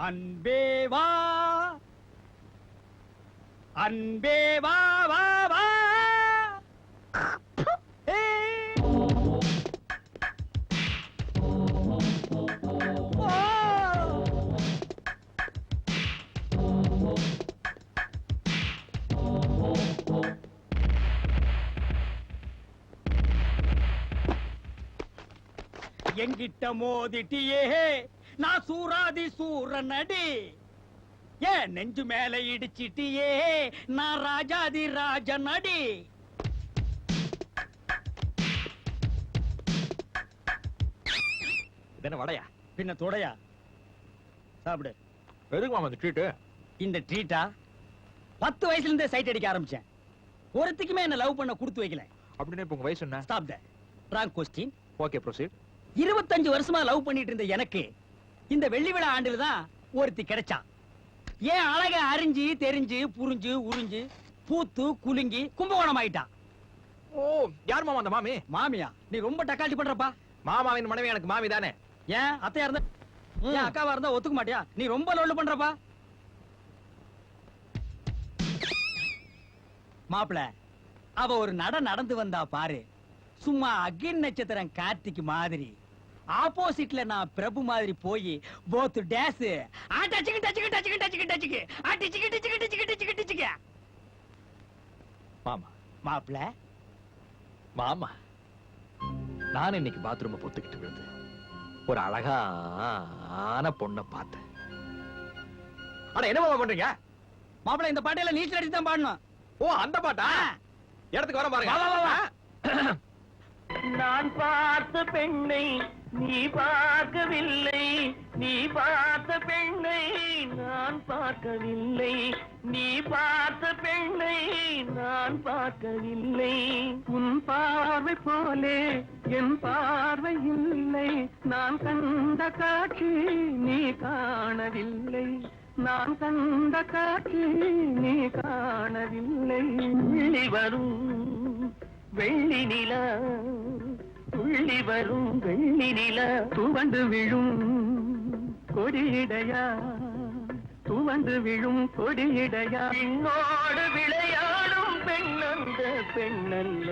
அன்பே வா அன்பே வா வா வா எங்கிட்ட மோதிட்டியே நான் சூராதி சூரனடி ஏன் நெஞ்சு மேல இடிச்சிட்டியே நான் ராஜாதி ராஜனடி இதென்ன வடையா பின்ன தொடையா சாப்பிடு எதுக்கு மாமா இந்த ட்ரீட் இந்த ட்ரீட்டா 10 வயசுல இருந்தே சைட் அடிக்க ஆரம்பிச்சேன் ஒருத்திக்குமே என்ன லவ் பண்ண கொடுத்து வைக்கல அப்படின்னு இப்ப உங்க வயசு என்ன stop that wrong question okay proceed 25 வருஷமா லவ் பண்ணிட்டு இருந்த எனக்கு இந்த வெள்ளி விழா ஆண்டுல தான் ஒருத்தி கிடைச்சா ஏன் அழக அறிஞ்சு தெரிஞ்சு புரிஞ்சு உறிஞ்சு பூத்து குலுங்கி கும்பகோணம் ஆயிட்டா ஓ யார் மாமா அந்த மாமி மாமியா நீ ரொம்ப டக்காட்டி பண்றப்பா மாமாவின் மனைவி எனக்கு மாமி தானே ஏன் அத்தையா இருந்தா ஏன் அக்காவா இருந்தா ஒத்துக்க மாட்டியா நீ ரொம்ப லொல்லு பண்றப்பா மாப்பிள அவ ஒரு நடந்து வந்தா பாரு சும்மா அகின் நட்சத்திரம் கார்த்திக் மாதிரி ஆப்போசிட்ல நான் பிரபு மாதிரி போய் போத் டேஸ் மாமா மாப்பிள மாமா நான் இன்னைக்கு பாத்ரூம் பொத்துக்கிட்டு விழுந்து ஒரு அழகான பொண்ணை பார்த்தேன் அட என்ன மாமா பண்றீங்க மாப்பிள இந்த பாட்டையில நீச்சல் அடிச்சு தான் பாடணும் ஓ அந்த பாட்டா இடத்துக்கு வர பாருங்க வா, வா, வா. நான் பார்த்த பெண்ணை நீ பார்க்கவில்லை நீ பார்த்த பெண்ணை நான் பார்க்கவில்லை நீ பார்த்த பெண்ணை நான் பார்க்கவில்லை உன் பார்வை போலே என் பார்வை இல்லை நான் கண்ட காட்சி நீ காணவில்லை நான் கண்ட காட்சி நீ காணவில்லை வெள்ளி வரும் வெள்ளி நிலா துள்ளி வரும் வெள்ளி நிலா துவண்டு விழும் கொடியிடையா துவண்டு விழும் கொடியிடையா என்னோடு விளையாடும் பெண்ணந்த பெண்ணல்ல